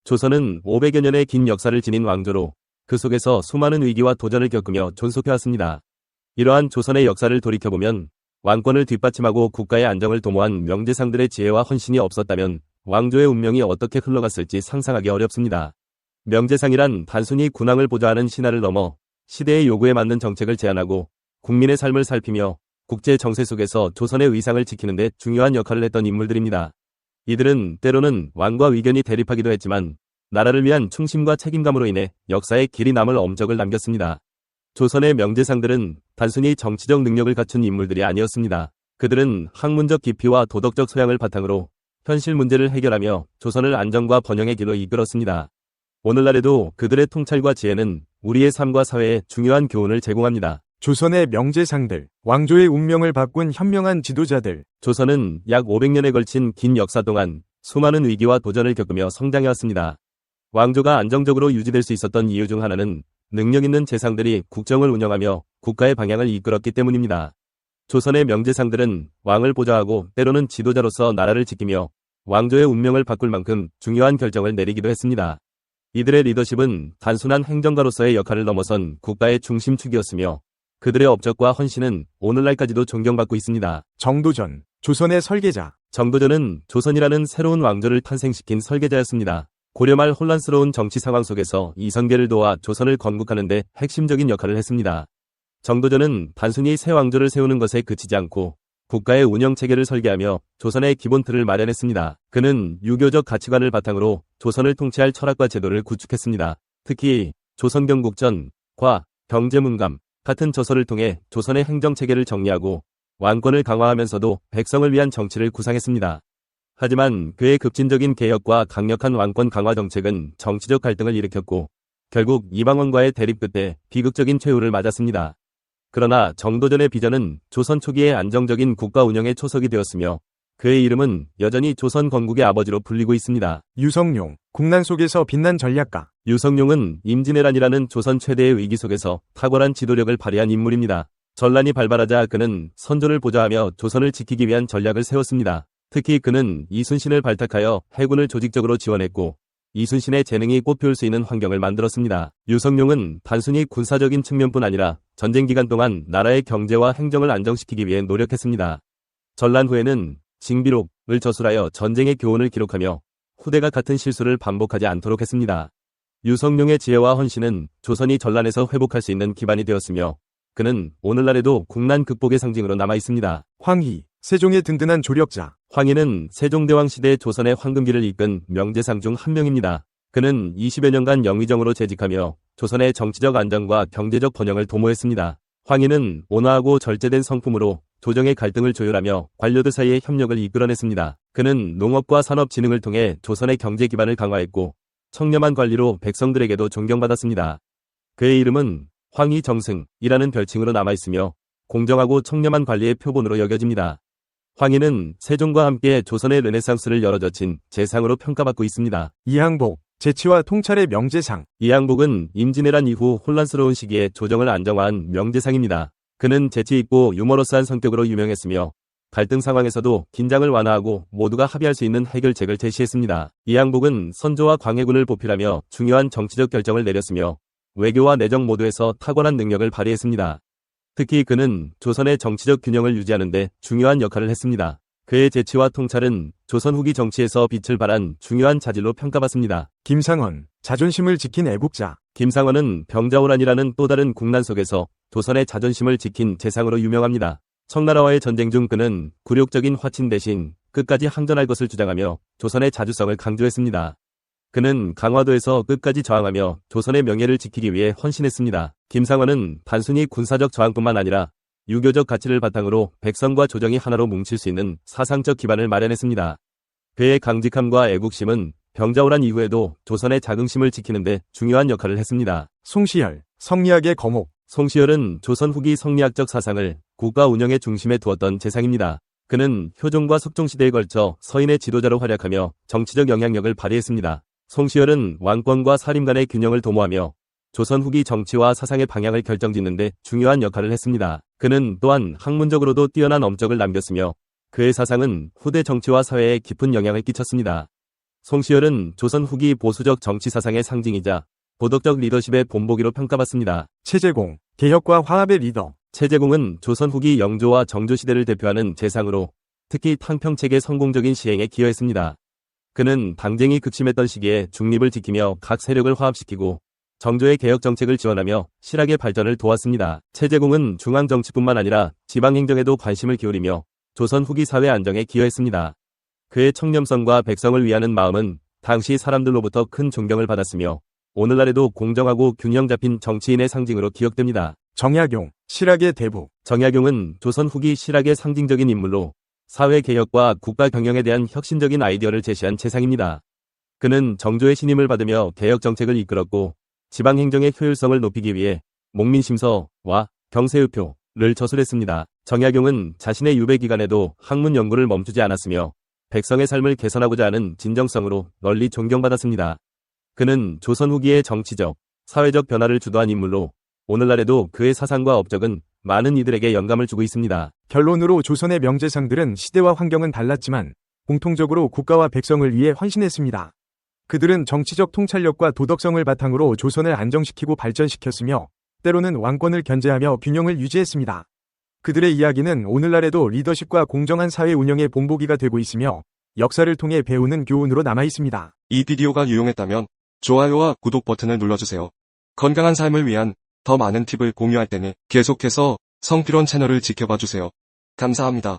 조선은 500여 년의 긴 역사를 지닌 왕조로 그 속에서 수많은 위기와 도전을 겪으며 존속해왔습니다. 이러한 조선의 역사를 돌이켜보면 왕권을 뒷받침하고 국가의 안정을 도모한 명재상들의 지혜와 헌신이 없었다면 왕조의 운명이 어떻게 흘러갔을지 상상하기 어렵습니다. 명재상이란 단순히 군왕을 보좌하는 신하를 넘어 시대의 요구에 맞는 정책을 제안하고 국민의 삶을 살피며 국제 정세 속에서 조선의 위상을 지키는 데 중요한 역할을 했던 인물들입니다. 이들은 때로는 왕과 의견이 대립하기도 했지만 나라를 위한 충심과 책임감으로 인해 역사에 길이 남을 업적을 남겼습니다. 조선의 명재상들은 단순히 정치적 능력을 갖춘 인물들이 아니었습니다. 그들은 학문적 깊이와 도덕적 소양을 바탕으로 현실 문제를 해결하며 조선을 안정과 번영의 길로 이끌었습니다. 오늘날에도 그들의 통찰과 지혜는 우리의 삶과 사회에 중요한 교훈을 제공합니다. 조선의 명재상들, 왕조의 운명을 바꾼 현명한 지도자들. 조선은 약 500년에 걸친 긴 역사 동안 수많은 위기와 도전을 겪으며 성장해왔습니다. 왕조가 안정적으로 유지될 수 있었던 이유 중 하나는 능력 있는 재상들이 국정을 운영하며 국가의 방향을 이끌었기 때문입니다. 조선의 명재상들은 왕을 보좌하고 때로는 지도자로서 나라를 지키며 왕조의 운명을 바꿀 만큼 중요한 결정을 내리기도 했습니다. 이들의 리더십은 단순한 행정가로서의 역할을 넘어선 국가의 중심축이었으며 그들의 업적과 헌신은 오늘날까지도 존경받고 있습니다. 정도전, 조선의 설계자. 정도전은 조선이라는 새로운 왕조를 탄생시킨 설계자였습니다. 고려 말 혼란스러운 정치 상황 속에서 이성계를 도와 조선을 건국하는 데 핵심적인 역할을 했습니다. 정도전은 단순히 새 왕조를 세우는 것에 그치지 않고 국가의 운영 체계를 설계하며 조선의 기본 틀을 마련했습니다. 그는 유교적 가치관을 바탕으로 조선을 통치할 철학과 제도를 구축했습니다. 특히 조선경국전, 과, 경제문감 같은 저서를 통해 조선의 행정체계를 정리하고 왕권을 강화하면서도 백성을 위한 정치를 구상했습니다. 하지만 그의 급진적인 개혁과 강력한 왕권 강화 정책은 정치적 갈등을 일으켰고 결국 이방원과의 대립 끝에 비극적인 최후를 맞았습니다. 그러나 정도전의 비전은 조선 초기의 안정적인 국가 운영의 초석이 되었으며 그의 이름은 여전히 조선 건국의 아버지로 불리고 있습니다. 유성룡, 국난 속에서 빛난 전략가. 유성룡은 임진왜란이라는 조선 최대의 위기 속에서 탁월한 지도력을 발휘한 인물입니다. 전란이 발발하자 그는 선조를 보좌하며 조선을 지키기 위한 전략을 세웠습니다. 특히 그는 이순신을 발탁하여 해군을 조직적으로 지원했고 이순신의 재능이 꽃피울 수 있는 환경을 만들었습니다. 유성룡은 단순히 군사적인 측면뿐 아니라 전쟁 기간 동안 나라의 경제와 행정을 안정시키기 위해 노력했습니다. 전란 후에는 징비록을 저술하여 전쟁의 교훈을 기록하며 후대가 같은 실수를 반복하지 않도록 했습니다. 유성룡의 지혜와 헌신은 조선이 전란에서 회복할 수 있는 기반이 되었으며 그는 오늘날에도 국난 극복의 상징으로 남아있습니다. 황희, 세종의 든든한 조력자. 황희는 세종대왕 시대 조선의 황금기를 이끈 명재상 중 한 명입니다. 그는 20여 년간 영의정으로 재직하며 조선의 정치적 안정과 경제적 번영을 도모했습니다. 황희는 온화하고 절제된 성품으로 조정의 갈등을 조율하며 관료들 사이의 협력을 이끌어냈습니다. 그는 농업과 산업진흥을 통해 조선의 경제 기반을 강화했고 청렴한 관리로 백성들에게도 존경받았습니다. 그의 이름은 황희정승이라는 별칭으로 남아있으며 공정하고 청렴한 관리의 표본으로 여겨집니다. 황희는 세종과 함께 조선의 르네상스를 열어젖힌 재상으로 평가받고 있습니다. 이항복, 재치와 통찰의 명재상. 이항복은 임진왜란 이후 혼란스러운 시기에 조정을 안정화한 명재상입니다. 그는 재치있고 유머러스한 성격으로 유명했으며 갈등 상황에서도 긴장을 완화하고 모두가 합의할 수 있는 해결책을 제시했습니다. 이항복은 선조와 광해군을 보필하며 중요한 정치적 결정을 내렸으며 외교와 내정 모두에서 탁월한 능력을 발휘했습니다. 특히 그는 조선의 정치적 균형을 유지하는 데 중요한 역할을 했습니다. 그의 재치와 통찰은 조선 후기 정치에서 빛을 발한 중요한 자질로 평가받습니다. 김상헌, 자존심을 지킨 애국자. 김상헌은 병자호란이라는 또 다른 국난 속에서 조선의 자존심을 지킨 재상으로 유명합니다. 청나라와의 전쟁 중 그는 굴욕적인 화친 대신 끝까지 항전할 것을 주장하며 조선의 자주성을 강조했습니다. 그는 강화도에서 끝까지 저항하며 조선의 명예를 지키기 위해 헌신했습니다. 김상헌은 단순히 군사적 저항뿐만 아니라 유교적 가치를 바탕으로 백성과 조정이 하나로 뭉칠 수 있는 사상적 기반을 마련했습니다. 그의 강직함과 애국심은 병자호란 이후에도 조선의 자긍심을 지키는 데 중요한 역할을 했습니다. 송시열, 성리학의 거목. 송시열은 조선 후기 성리학적 사상을 국가 운영의 중심에 두었던 재상입니다. 그는 효종과 숙종 시대에 걸쳐 서인의 지도자로 활약하며 정치적 영향력을 발휘했습니다. 송시열은 왕권과 사림 간의 균형을 도모하며 조선 후기 정치와 사상의 방향을 결정짓는 데 중요한 역할을 했습니다. 그는 또한 학문적으로도 뛰어난 업적을 남겼으며 그의 사상은 후대 정치와 사회에 깊은 영향을 끼쳤습니다. 송시열은 조선 후기 보수적 정치 사상의 상징이자 도덕적 리더십의 본보기로 평가받습니다. 최재공, 개혁과 화합의 리더. 최재공은 조선 후기 영조와 정조 시대를 대표하는 재상으로 특히 탕평책의 성공적인 시행에 기여했습니다. 그는 당쟁이 극심했던 시기에 중립을 지키며 각 세력을 화합시키고 정조의 개혁 정책을 지원하며 실학의 발전을 도왔습니다. 최재공은 중앙 정치뿐만 아니라 지방 행정에도 관심을 기울이며 조선 후기 사회 안정에 기여했습니다. 그의 청렴성과 백성을 위하는 마음은 당시 사람들로부터 큰 존경을 받았으며 오늘날에도 공정하고 균형 잡힌 정치인의 상징으로 기억됩니다. 정약용, 실학의 대부. 정약용은 조선 후기 실학의 상징적인 인물로 사회 개혁과 국가 경영에 대한 혁신적인 아이디어를 제시한 재상입니다. 그는 정조의 신임을 받으며 개혁 정책을 이끌었고 지방 행정의 효율성을 높이기 위해 목민심서와 경세의표를 저술했습니다. 정약용은 자신의 유배 기간에도 학문 연구를 멈추지 않았으며 백성의 삶을 개선하고자 하는 진정성으로 널리 존경받았습니다. 그는 조선 후기의 정치적, 사회적 변화를 주도한 인물로 오늘날에도 그의 사상과 업적은 많은 이들에게 영감을 주고 있습니다. 결론으로 조선의 명재상들은 시대와 환경은 달랐지만 공통적으로 국가와 백성을 위해 헌신했습니다. 그들은 정치적 통찰력과 도덕성을 바탕으로 조선을 안정시키고 발전시켰으며 때로는 왕권을 견제하며 균형을 유지했습니다. 그들의 이야기는 오늘날에도 리더십과 공정한 사회 운영의 본보기가 되고 있으며 역사를 통해 배우는 교훈으로 남아 있습니다. 이 비디오가 유용했다면 좋아요와 구독 버튼을 눌러주세요. 건강한 삶을 위한 더 많은 팁을 공유할 때는 계속해서 성필원 채널을 지켜봐 주세요. 감사합니다.